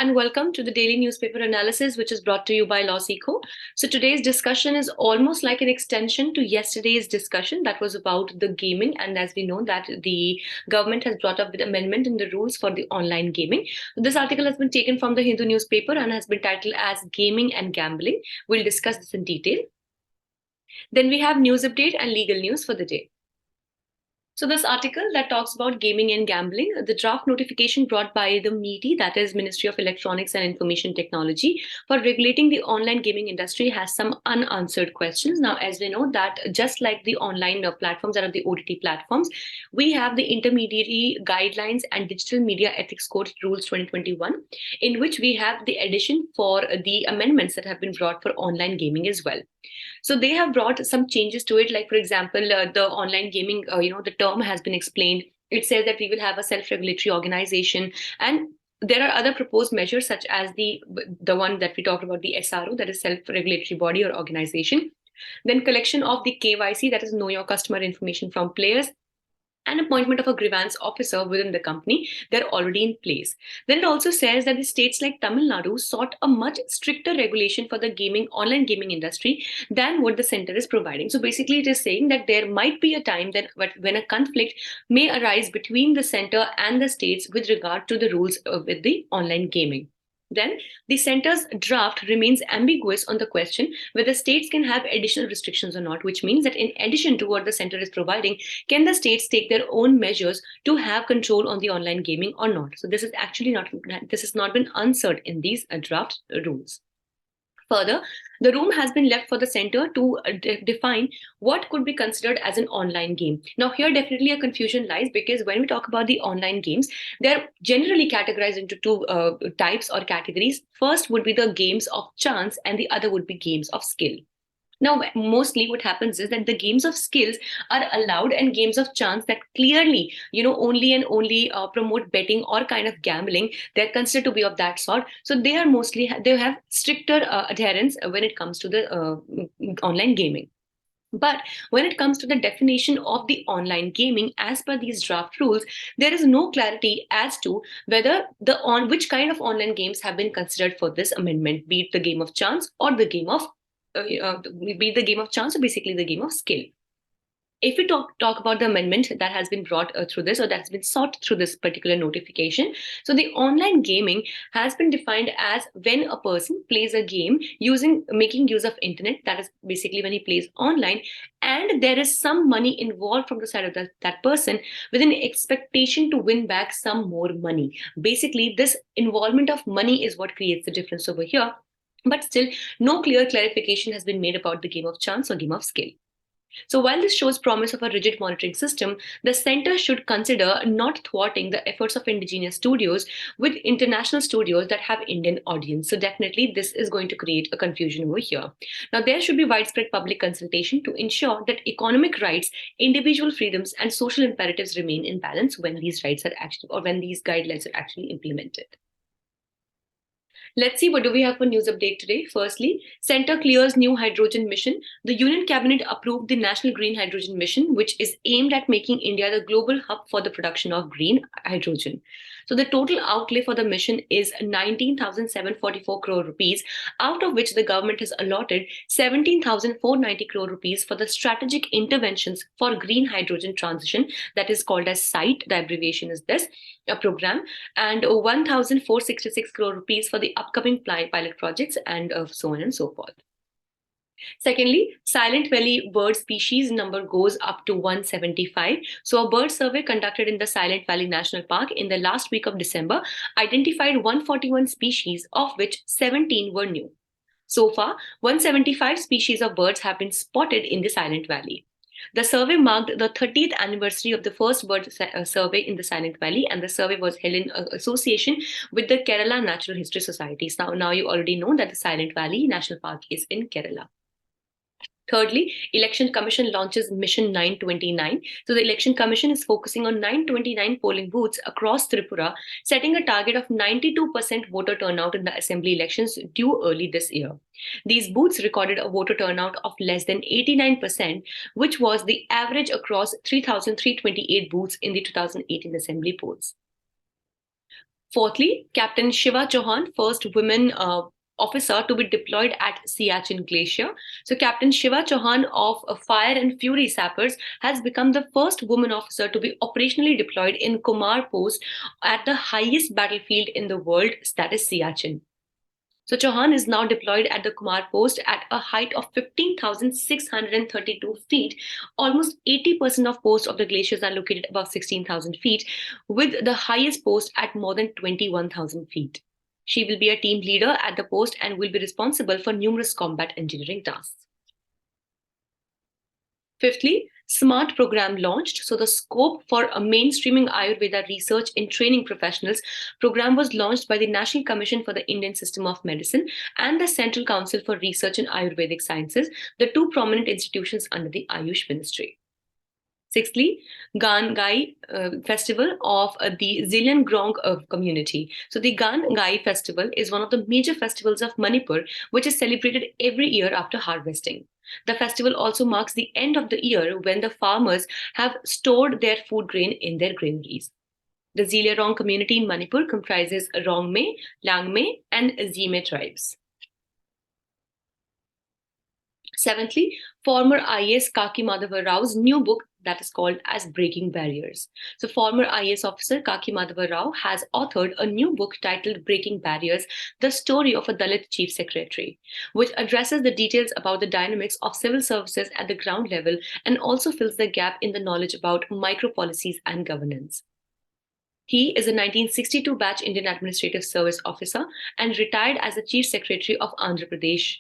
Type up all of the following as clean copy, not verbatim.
and welcome to the daily newspaper analysis, which is brought to you by LawSikho. So today's discussion is almost like an extension to yesterday's discussion that was about the gaming. And as we know that the government has brought up the amendment in the rules for the online gaming. This article has been taken from the Hindu newspaper and has been titled as Gaming and Gambling. We'll discuss this in detail. Then we have news update and legal news for the day. So this article that talks about gaming and gambling, the draft notification brought by the MeitY, that is Ministry of Electronics and Information Technology, for regulating the online gaming industry has some unanswered questions. Now, as we know that just like the online platforms that are the OTT platforms, we have the Intermediary Guidelines and Digital Media Ethics Code Rules 2021, in which we have the addition for the amendments that have been brought for online gaming as well. So they have brought some changes to it, like, for example, the online gaming, the term has been explained. It says that we will have a self-regulatory organization, and there are other proposed measures such as the one that we talked about, the SRO, that is self-regulatory body or organization. Then collection of the KYC, that is know your customer information from players, and appointment of a grievance officer within the company, they're already in place. Then it also says that the states like Tamil Nadu sought a much stricter regulation for the online gaming industry than what the center is providing. So basically it is saying that there might be a time that when a conflict may arise between the center and the states with regard to the rules with the online gaming. Then the center's draft remains ambiguous on the question whether states can have additional restrictions or not, which means that in addition to what the center is providing, can the states take their own measures to have control on the online gaming or not? So this is actually this has not been answered in these draft rules. Further, the room has been left for the center to define what could be considered as an online game. Now, here definitely a confusion lies, because when we talk about the online games, they're generally categorized into two types or categories. First would be the games of chance, and the other would be games of skill. Now, mostly what happens is that the games of skills are allowed, and games of chance that clearly, only and only promote betting or kind of gambling, they're considered to be of that sort. So they are they have stricter adherence when it comes to the online gaming. But when it comes to the definition of the online gaming, as per these draft rules, there is no clarity as to whether which kind of online games have been considered for this amendment, be it the game of chance or the game of be the game of chance, or basically the game of skill. If we talk about the amendment that has been brought through this, or that's been sought through this particular notification, so the online gaming has been defined as when a person plays a game making use of internet, that is basically when he plays online, and there is some money involved from the side of that person with an expectation to win back some more money. Basically, this involvement of money is what creates the difference over here. But still, no clear clarification has been made about the game of chance or game of skill. So while this shows promise of a rigid monitoring system, the center should consider not thwarting the efforts of indigenous studios with international studios that have Indian audience. So definitely this is going to create a confusion over here. Now, there should be widespread public consultation to ensure that economic rights, individual freedoms, and social imperatives remain in balance when these rights are actually, or when these guidelines are actually implemented. Let's see what do we have for news update today. Firstly, Center clears new hydrogen mission. The Union Cabinet approved the National Green Hydrogen Mission, which is aimed at making India the global hub for the production of green hydrogen. So the total outlay for the mission is 19,744 crore rupees, out of which the government has allotted 17,490 crore rupees for the strategic interventions for green hydrogen transition, that is called as CITE, the abbreviation is this, a program, and 1,466 crore rupees for the upcoming pilot projects, and so on and so forth. Secondly, Silent Valley bird species number goes up to 175. So a bird survey conducted in the Silent Valley National Park in the last week of December identified 141 species, of which 17 were new. So far, 175 species of birds have been spotted in the Silent Valley. The survey marked the 30th anniversary of the first bird survey in the Silent Valley, and the survey was held in association with the Kerala Natural History Societies. Now you already know that the Silent Valley National Park is in Kerala. Thirdly, Election Commission launches Mission 929. So the Election Commission is focusing on 929 polling booths across Tripura, setting a target of 92% voter turnout in the assembly elections due early this year. These booths recorded a voter turnout of less than 89%, which was the average across 3,328 booths in the 2018 assembly polls. Fourthly, Captain Shiva Chouhan, first women officer to be deployed at Siachen Glacier. So Captain Shiva Chouhan of Fire and Fury Sappers has become the first woman officer to be operationally deployed in Kumar Post at the highest battlefield in the world, that is Siachen. So Chauhan is now deployed at the Kumar Post at a height of 15,632 feet. Almost 80% of posts of the glaciers are located above 16,000 feet, with the highest post at more than 21,000 feet. She will be a team leader at the post and will be responsible for numerous combat engineering tasks. Fifthly, SMART program launched. So the scope for a mainstreaming Ayurveda research in training professionals program was launched by the National Commission for the Indian System of Medicine and the Central Council for Research in Ayurvedic Sciences, the two prominent institutions under the Ayush Ministry. Sixthly, Gaan Ngai festival of the Zeliangrong community. So the Gaan Ngai festival is one of the major festivals of Manipur, which is celebrated every year after harvesting. The festival also marks the end of the year when the farmers have stored their food grain in their granaries. The Zeliangrong community in Manipur comprises Rongme, Langme, and Zime tribes. Seventhly, former IAS Kaki Madhava Rao's new book that is called as Breaking Barriers. So former IAS officer Kaki Madhava Rao has authored a new book titled Breaking Barriers, The Story of a Dalit Chief Secretary, which addresses the details about the dynamics of civil services at the ground level and also fills the gap in the knowledge about micro policies and governance. He is a 1962 batch Indian Administrative Service officer and retired as the Chief Secretary of Andhra Pradesh.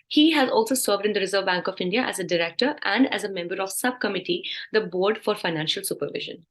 He has also served in the Reserve Bank of India as a director and as a member of subcommittee, the Board for Financial Supervision.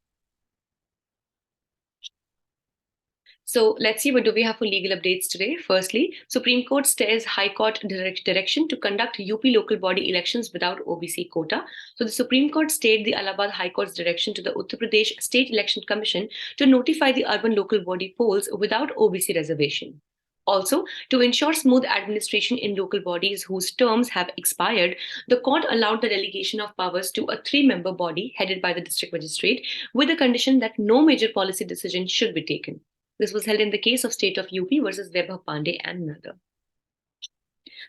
So let's see what do we have for legal updates today. Firstly, Supreme Court stays High Court direction to conduct UP local body elections without OBC quota. So the Supreme Court stayed the Allahabad High Court's direction to the Uttar Pradesh State Election Commission to notify the urban local body polls without OBC reservation. Also, to ensure smooth administration in local bodies whose terms have expired, the court allowed the delegation of powers to a 3-member body headed by the district magistrate with the condition that no major policy decision should be taken. This was held in the case of State of UP versus Vaibhav Pandey and Madhava.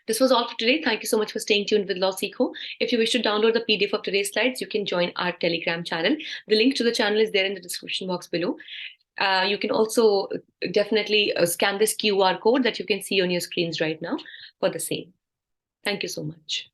This was all for today. Thank you so much for staying tuned with LawSikho. If you wish to download the PDF of today's slides, you can join our Telegram channel. The link to the channel is there in the description box below. You can also definitely scan this QR code that you can see on your screens right now for the same. Thank you so much.